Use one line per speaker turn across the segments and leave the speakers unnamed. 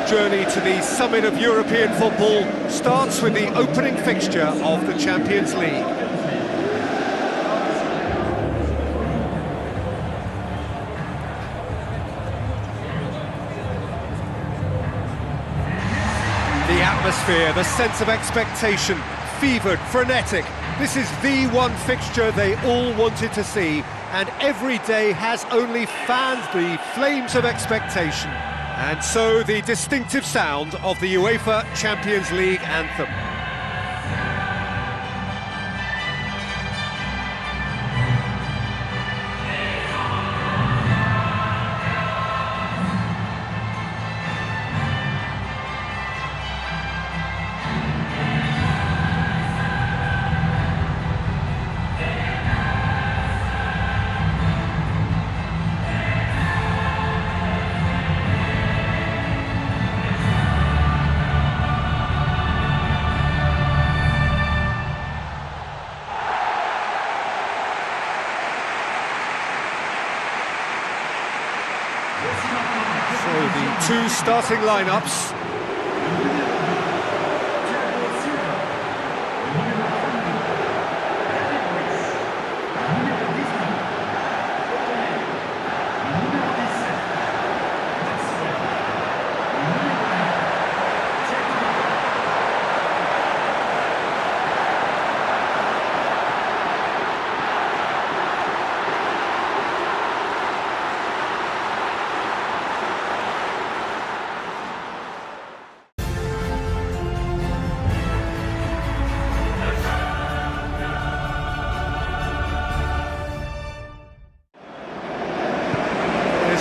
journey to the summit of European football starts with the opening fixture of the Champions League. The atmosphere, the sense of expectation, fevered, frenetic. This is the one fixture they all wanted to see, and every day has only fanned the flames of expectation. And so the distinctive sound of the UEFA Champions League anthem. So the two starting lineups.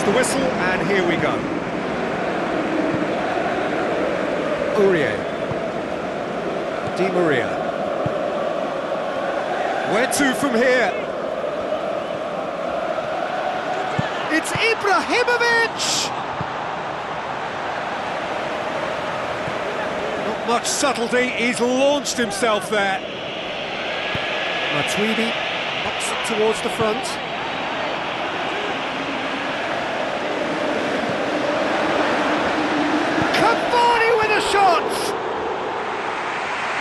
The whistle, and here we go. Aurier. Di Maria. Where to from here? It's Ibrahimovic! Not much subtlety, he's launched himself there. Matuidi knocks it towards the front. Shots!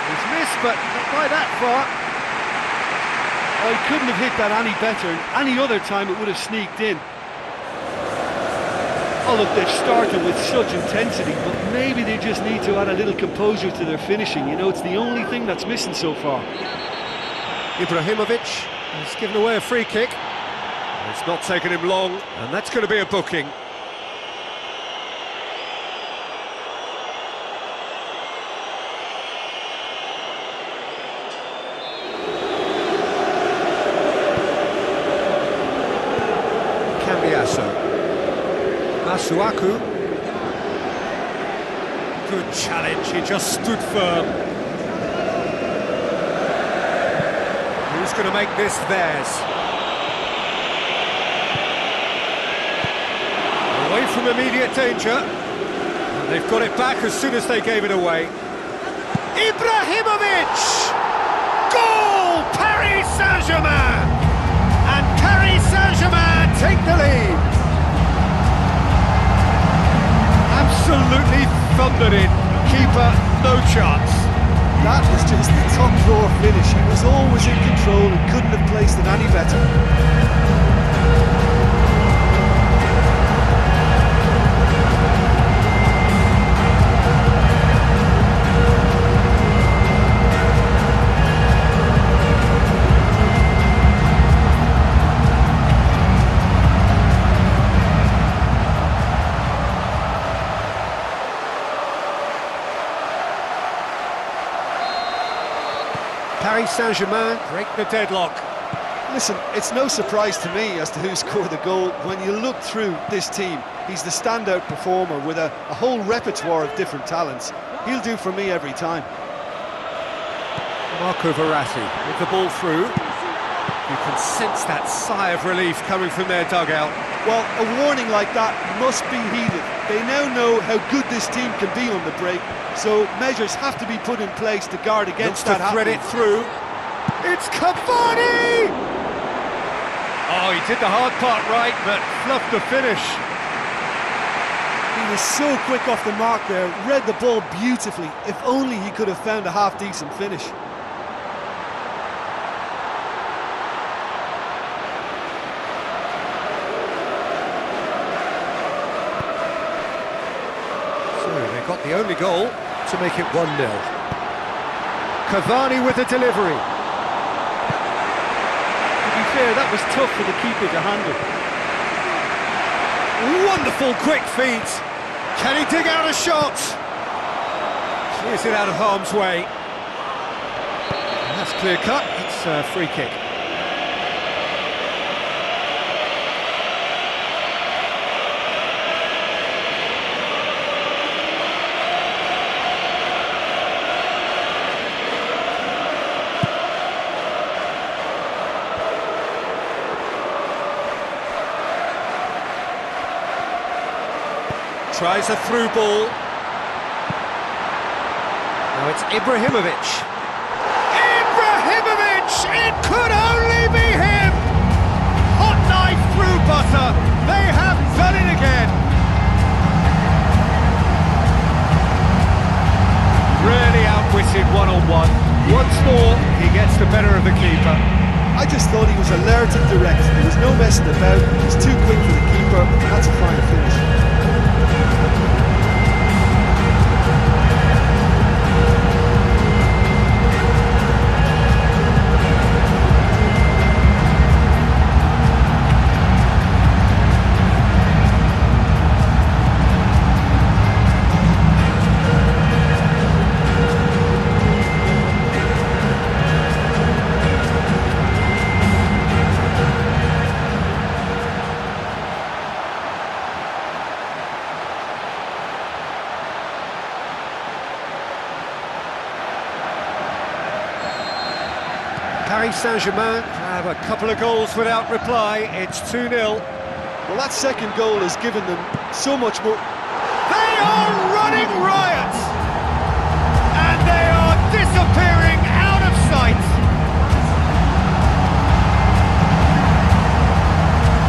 He's missed, but not by that far.
Oh, he couldn't have hit that any better. Any other time it would have sneaked in. Oh look, they've started with such intensity, but maybe they just need to add a little composure to their finishing. You know, it's the only thing that's missing so far.
Ibrahimovic has given away a free kick. It's not taken him long, and that's going to be a booking. Masuaku. Good challenge, he just stood firm. Who's going to make this theirs? Away from immediate danger. And they've got it back as soon as they gave it away. Ibrahimovic! Goal! Paris Saint-Germain! And Paris Saint-Germain take the lead. Absolutely thundered in. Keeper, no chance.
That was just the top drawer finish. He was always in control and couldn't have placed it any better.
Paris Saint-Germain break the deadlock.
Listen, it's no surprise to me as to who scored the goal. When you look through this team, he's the standout performer with a whole repertoire of different talents. He'll do for me every time.
Marco Verratti with the ball through. You can sense that sigh of relief coming from their dugout.
Well, a warning like that must be heeded. They now know how good this team can be on the break, so measures have to be put in place to guard against that
happening. Thread it through. It's Cavani! Oh, he did the hard part right, but fluffed the finish.
He He was so quick off the mark there, read the ball beautifully. If only he could have found a half-decent finish.
So they got the only goal to make it 1-0. Cavani with the delivery.
To be fair, that was tough for the keeper to handle.
Wonderful quick feet. Can he dig out a shot? Clears it out of harm's way. And that's clear cut. It's a free kick. Tries a through ball. Now it's Ibrahimovic. Ibrahimovic! It could only be him! Hot knife through butter. They have done it again. Really outwitted one-on-one. Once more, he gets the better of the keeper.
I just thought he was alert and direct. There was no messing about. He was too quick for the keeper. That's a fine finish.
Paris Saint-Germain have a couple of goals without reply. It's 2-0.
Well, that second goal has given them so much more.
They are running riot! And they are disappearing out of sight!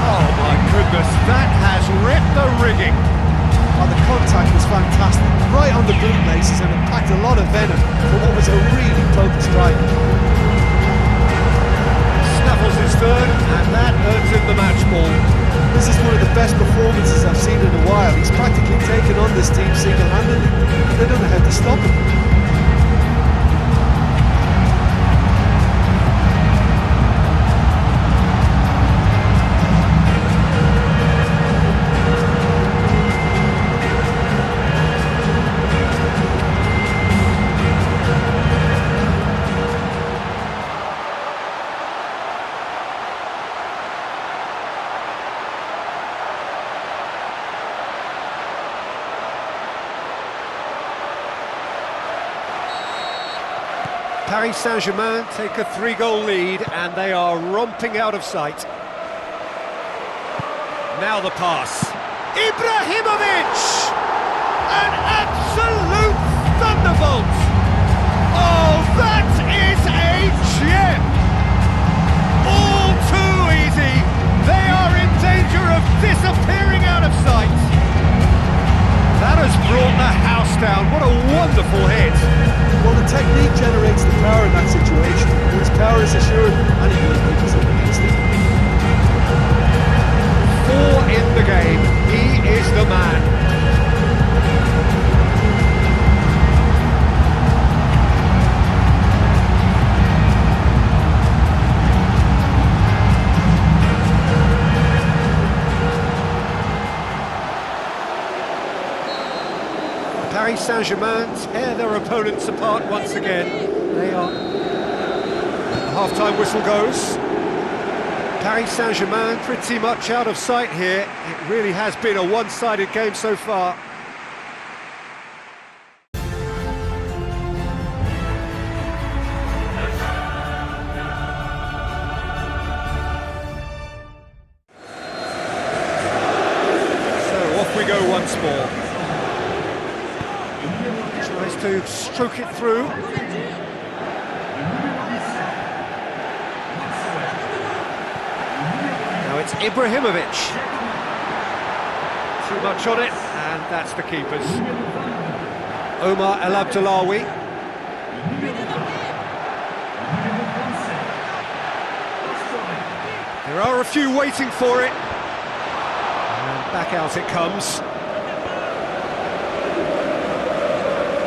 Oh my goodness, that has ripped the rigging.
Oh, the contact was fantastic, right on the bootlaces, and it packed a lot of venom for what was a really potent strike.
Snaffles his third, and that earns him the match ball.
This is one of the best performances I've seen in a while. He's practically taken on this team single-handedly. They don't know how to stop him.
Paris Saint-Germain take a 3-goal lead and they are romping out of sight. Now the pass. Ibrahimovic! An absolute thunderbolt! Oh, that is a gem! All too easy. They are in danger of disappearing out of sight. That has brought the house down. What a wonderful hit.
Well, the technique generates the power in that situation. Whose power is assured, and he will pick us up against it.
4 in the game. He is the man. Paris Saint-Germain tear their opponents apart once again. They are... The half-time whistle goes. Paris Saint-Germain pretty much out of sight here. It really has been a one-sided game so far. So off we go once more. Tries to stroke it through. Now it's Ibrahimovic. Too much on it, and that's the keeper's. Omar El Abdullawi. There are a few waiting for it. And back out it comes.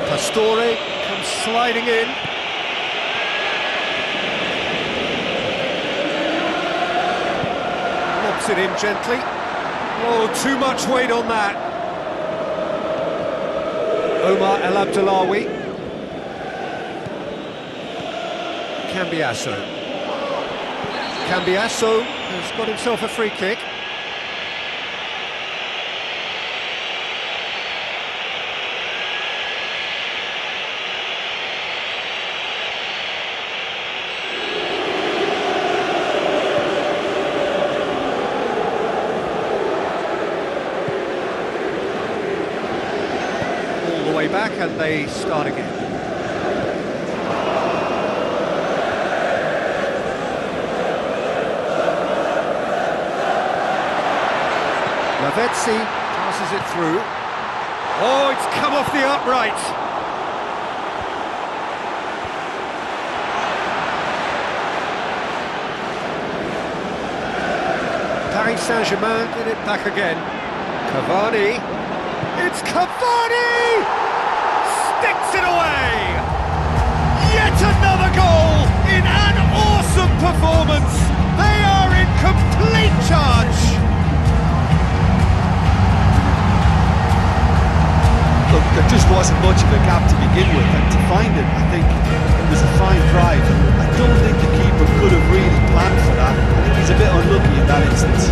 Pastore comes sliding in. Lobs it in gently. Oh, too much weight on that. Omar El Abdullawi. Cambiasso has got himself a free kick. All the way back and they start again. Lavezzi passes it through. Oh, it's come off the upright. Paris Saint-Germain did it back again. Cavani. It's Cavani! Sticks it away! Yet another goal in an awesome performance. They are in complete charge.
Look, there just wasn't much of a gap to begin with, and to find it, I think, it was a fine drive. I don't think the keeper could have really planned for that. I think he's a bit unlucky in that instance.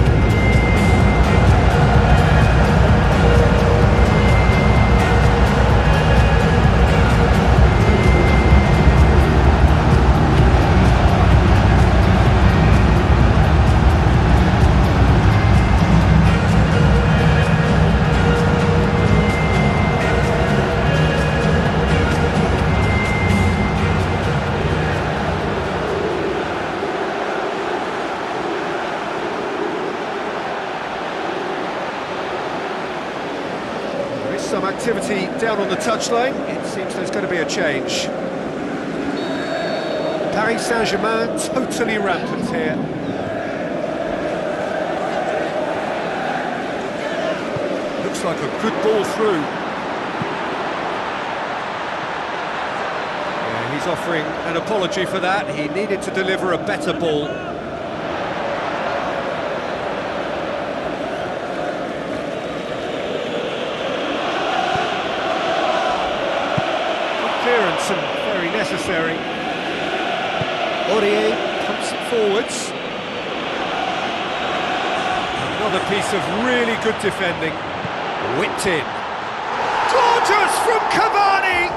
Some activity down on the touchline. It seems there's going to be a change. Paris Saint-Germain totally rampant here. Looks like a good ball through. Yeah, he's offering an apology for that. He needed to deliver a better ball. Clearance and very necessary. Aurier pumps it forwards. Another piece of really good defending. Whipped in. Gorgeous from Cavani!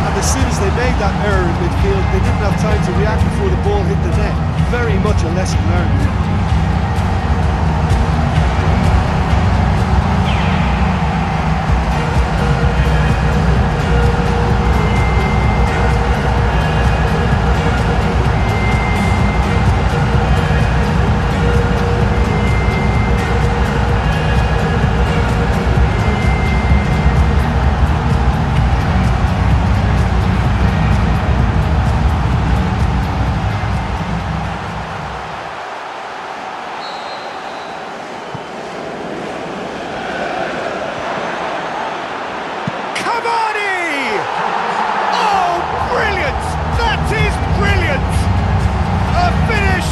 And as soon as they made that error in midfield, they didn't have time to react before the ball hit the net. Very much a lesson learned.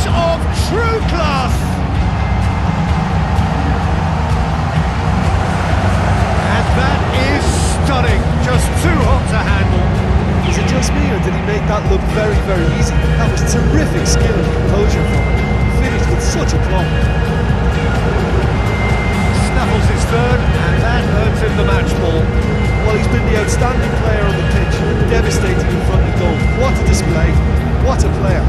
Of true class. And that is stunning, just too hot to handle.
Is it just me, or did he make that look very, very easy? That was terrific skill and composure from him. Finished with such a plumb.
Snaffles his third, and that earns him the match ball.
Well, he's been the outstanding player on the pitch, devastating in front of goal. What a display, what a player.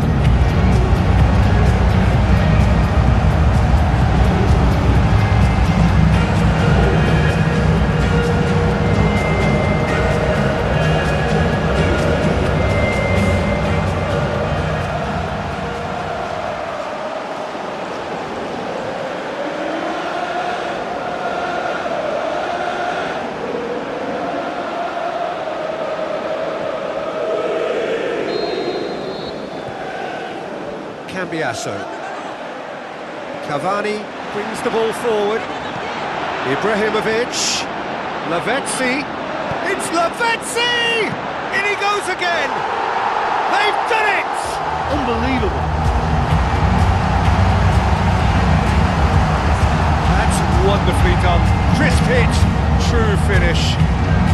Cambiasso. Cavani brings the ball forward. Ibrahimovic. Lavezzi. It's Lavezzi! In he goes again! They've done it!
Unbelievable.
That's wonderfully done. Crisp hit, true finish.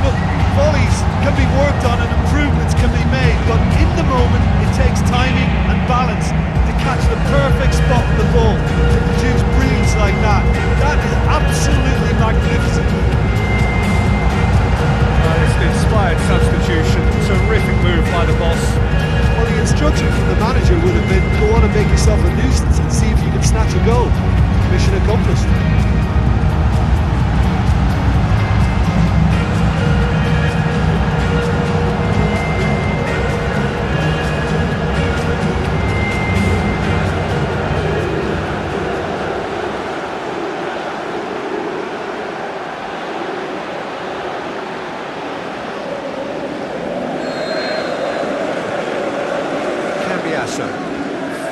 Look, volleys can be worked on and improvements can be made, but in the moment it takes timing and balance to catch the perfect spot on the ball to produce brilliance like that. That is absolutely magnificent.
It's an inspired substitution. Terrific move by the boss.
Well, the instruction from the manager would have been, go on and make yourself a nuisance and see if you can snatch a goal. Mission accomplished.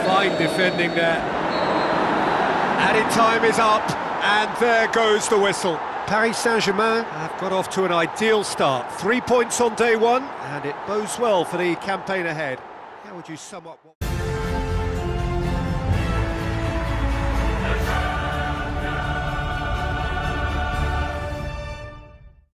Fine defending there. Added time is up, and there goes the whistle. Paris Saint-Germain have got off to an ideal start. 3 points on day one, and it bodes well for the campaign ahead. How would you sum up what...